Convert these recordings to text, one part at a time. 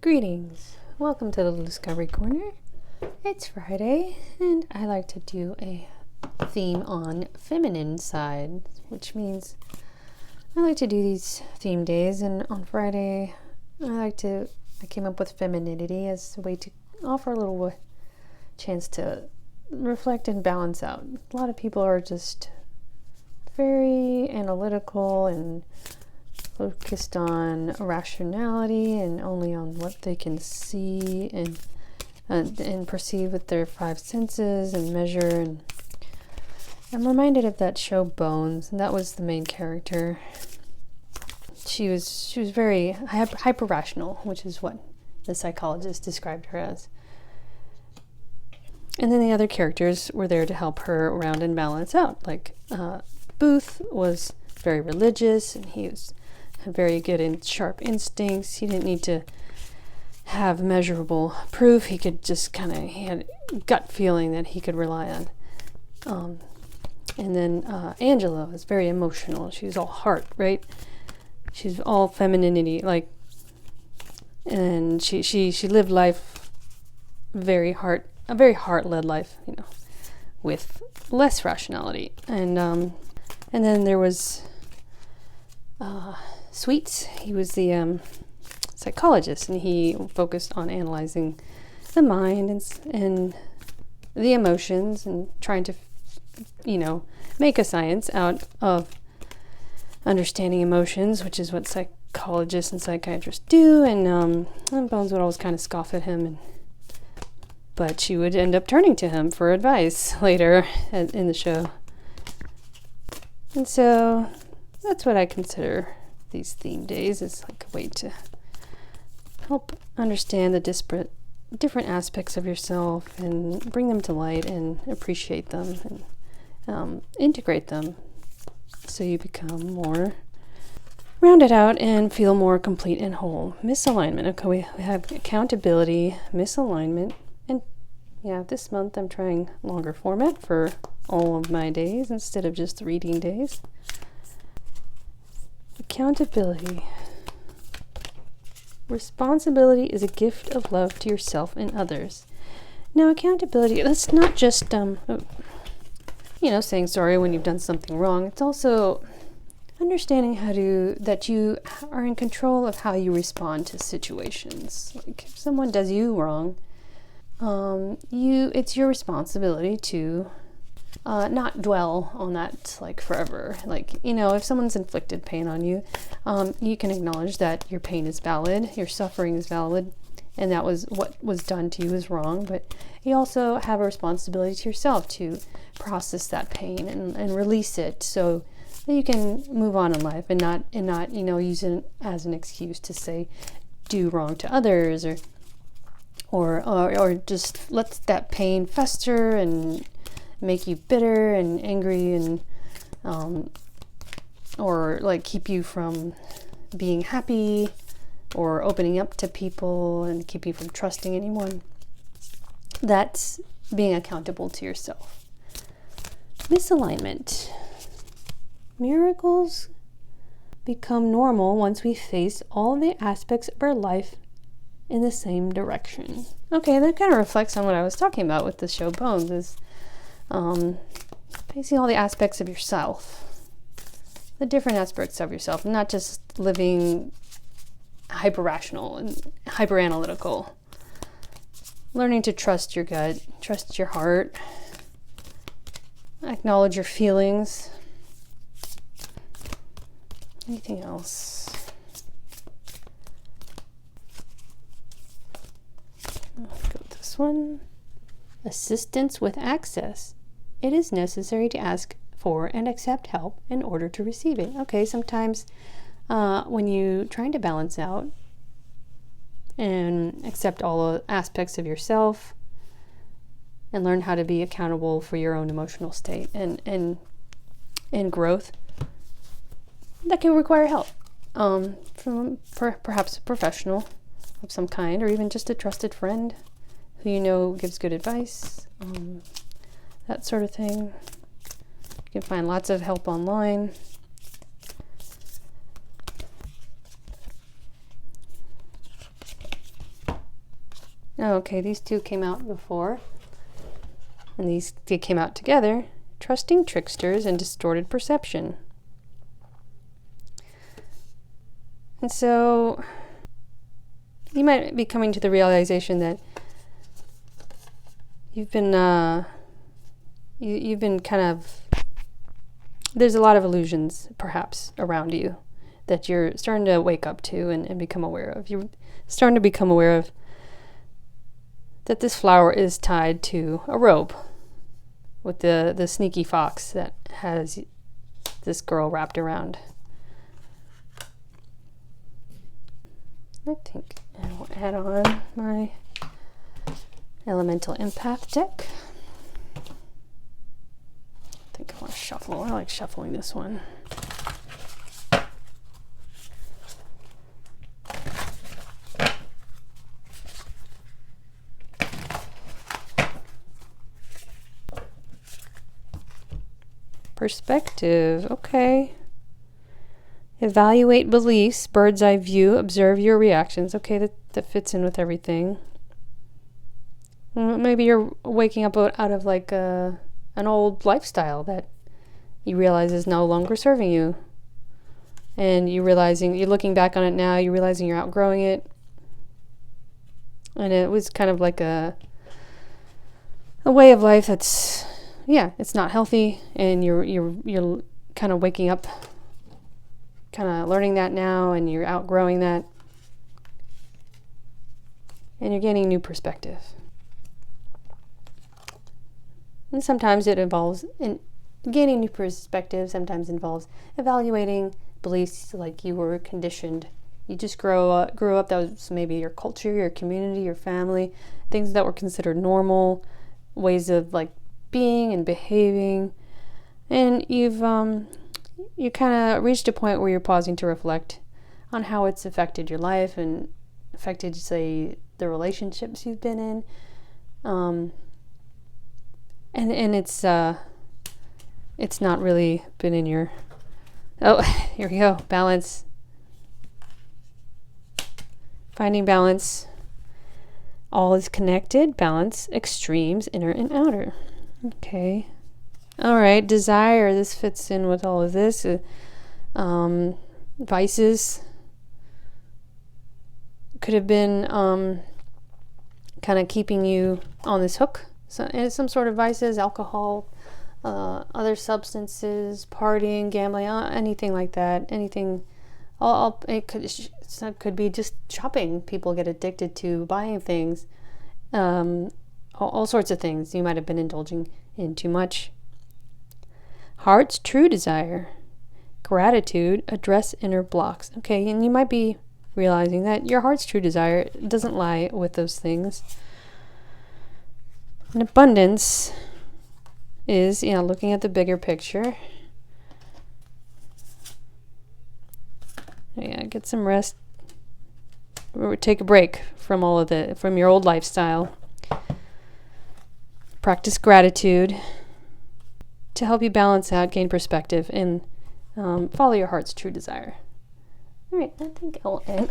Greetings. Welcome to the Discovery Corner. It's Friday, and I like to do a theme on feminine side, which means I like to do these theme days, and on Friday I came up with femininity as a way to offer a little chance to reflect and balance out. A lot of people are just very analytical and focused on rationality and only on what they can see and perceive with their five senses and measure. And I'm reminded of that show Bones, and that was the main character. She was very hyper rational, which is what the psychologist described her as. And then the other characters were there to help her round and balance out. Like Booth was very religious, and he was very good in sharp instincts. He didn't need to have measurable proof. He could just he had a gut feeling that he could rely on. And then Angela was very emotional. She was all heart, right? She's all femininity, and she lived life a very heart-led life, with less rationality. And then there was Sweets. He was the psychologist, and he focused on analyzing the mind and the emotions and trying to, make a science out of understanding emotions, which is what psychologists and psychiatrists do. And Bones would always kind of scoff at him, but she would end up turning to him for advice later in the show. And so that's what I consider these theme days. It's like a way to help understand the different aspects of yourself and bring them to light and appreciate them and integrate them so you become more rounded out and feel more complete and whole. Misalignment. Okay, we have accountability, misalignment, and this month I'm trying longer format for all of my days instead of just reading days. Accountability. Responsibility is a gift of love to yourself and others. Now, accountability, that's not just, saying sorry when you've done something wrong. It's also understanding that you are in control of how you respond to situations. Like if someone does you wrong, it's your responsibility to not dwell on that forever. If someone's inflicted pain on you, you can acknowledge that your pain is valid, your suffering is valid, and that was what was done to you is wrong. But you also have a responsibility to yourself to process that pain and release it so that you can move on in life and not use it as an excuse to say do wrong to others or just let that pain fester and make you bitter and angry and or keep you from being happy or opening up to people and keep you from trusting anyone. That's being accountable to yourself. Misalignment. Miracles become normal once we face all the aspects of our life in the same direction. Okay, that kind of reflects on what I was talking about with the show Bones, is facing all the aspects of yourself, the different aspects of yourself, not just living hyper-rational and hyper-analytical. Learning to trust your gut, trust your heart, acknowledge your feelings. Anything else? I'll go with this one. Assistance with access. It is necessary to ask for and accept help in order to receive it. Okay, sometimes when you're trying to balance out and accept all the aspects of yourself and learn how to be accountable for your own emotional state and growth, that can require help from perhaps a professional of some kind, or even just a trusted friend who gives good advice, that sort of thing. You can find lots of help online. Oh, okay, these two came out before. And they came out together. Trusting tricksters and distorted perception. And so you might be coming to the realization that you've been kind of, there's a lot of illusions perhaps around you that you're starting to wake up to and become aware of. You're starting to become aware of that this flower is tied to a rope with the sneaky fox that has this girl wrapped around. I think I will add on my elemental empath deck. I think I want to shuffle. I like shuffling this one. Perspective, okay. Evaluate beliefs, bird's eye view, observe your reactions. Okay, that fits in with everything. Maybe you're waking up out of like an old lifestyle that you realize is no longer serving you. And you're looking back on it now, you're realizing you're outgrowing it. And it was kind of like a way of life that's, yeah, it's not healthy, and you're kind of waking up, kind of learning that now, and you're outgrowing that, and you're gaining new perspective. And sometimes it involves gaining new perspective. Sometimes involves evaluating beliefs like you were conditioned. You just grew up. That was maybe your culture, your community, your family, things that were considered normal, ways of like being and behaving, and you kind of reached a point where you're pausing to reflect on how it's affected your life and affected, say, the relationships you've been in, and it's not really been in your, oh, here we go, balance, finding balance. All is connected, balance, extremes, inner and outer. Okay. All right. Desire. This fits in with all of this. Vices could have been kind of keeping you on this hook. So, and some sort of vices, alcohol, other substances, partying, gambling, anything like that. Anything. It could be just shopping. People get addicted to buying things. All sorts of things you might have been indulging in too much. Heart's true desire. Gratitude. Address inner blocks. Okay, and you might be realizing that your heart's true desire doesn't lie with those things. And abundance is, looking at the bigger picture. Yeah, get some rest. Or take a break from from your old lifestyle. Practice gratitude to help you balance out, gain perspective, and follow your heart's true desire. All right, I think I'll end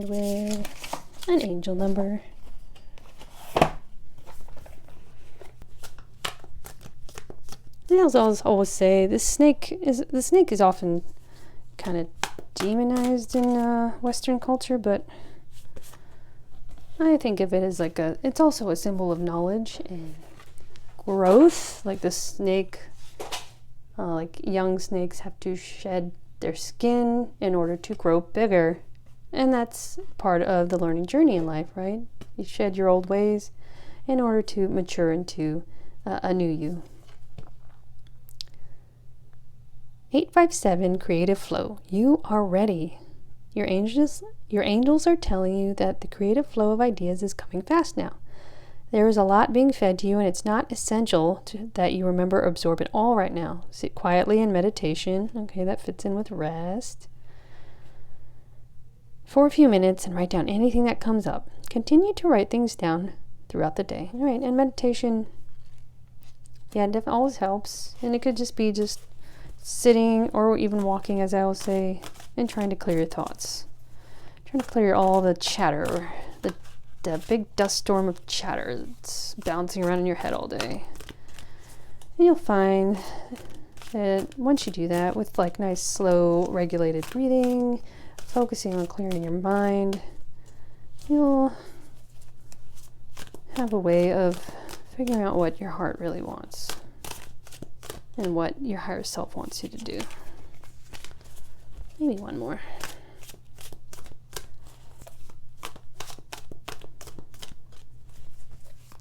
with an angel number. I always say the snake is often kind of demonized in Western culture, but I think of it as it's also a symbol of knowledge and growth. Like the snake, like young snakes have to shed their skin in order to grow bigger. And that's part of the learning journey in life, right? You shed your old ways in order to mature into a new you. 857 Creative Flow. You are ready. Your angels are telling you that the creative flow of ideas is coming fast now. There is a lot being fed to you, and it's not essential that you remember or absorb it all right now. Sit quietly in meditation. Okay, that fits in with rest. For a few minutes and write down anything that comes up. Continue to write things down throughout the day. All right, and meditation, yeah, it always helps. And it could just be sitting or even walking, as I will say, and trying to clear your thoughts. Trying to clear all the chatter, the big dust storm of chatter that's bouncing around in your head all day. And you'll find that once you do that with like nice, slow, regulated breathing, focusing on clearing your mind, you'll have a way of figuring out what your heart really wants and what your higher self wants you to do. Maybe one more.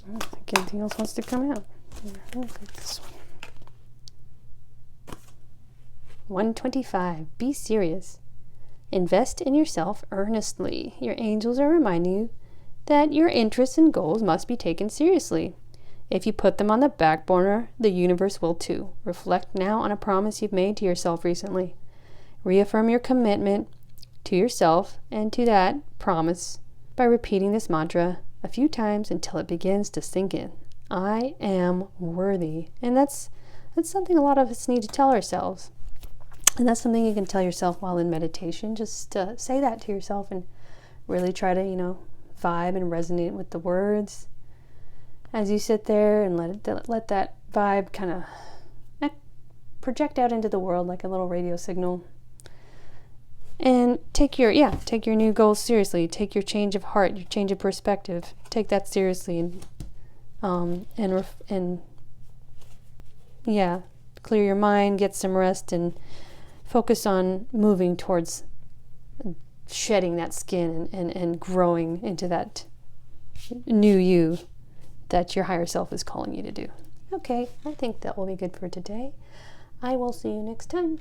I don't think anything else wants to come out. I'll take this one. 125. Be serious. Invest in yourself earnestly. Your angels are reminding you that your interests and goals must be taken seriously. If you put them on the back burner, the universe will too. Reflect now on a promise you've made to yourself recently. Reaffirm your commitment to yourself and to that promise by repeating this mantra a few times until it begins to sink in. I am worthy. And that's something a lot of us need to tell ourselves. And that's something you can tell yourself while in meditation. Just say that to yourself and really try to, vibe and resonate with the words as you sit there, and let that vibe kind of project out into the world like a little radio signal. And take your new goals seriously. Take your change of heart, your change of perspective. Take that seriously, and clear your mind, get some rest, and focus on moving towards shedding that skin and growing into that new you that your higher self is calling you to do. Okay, I think that will be good for today. I will see you next time.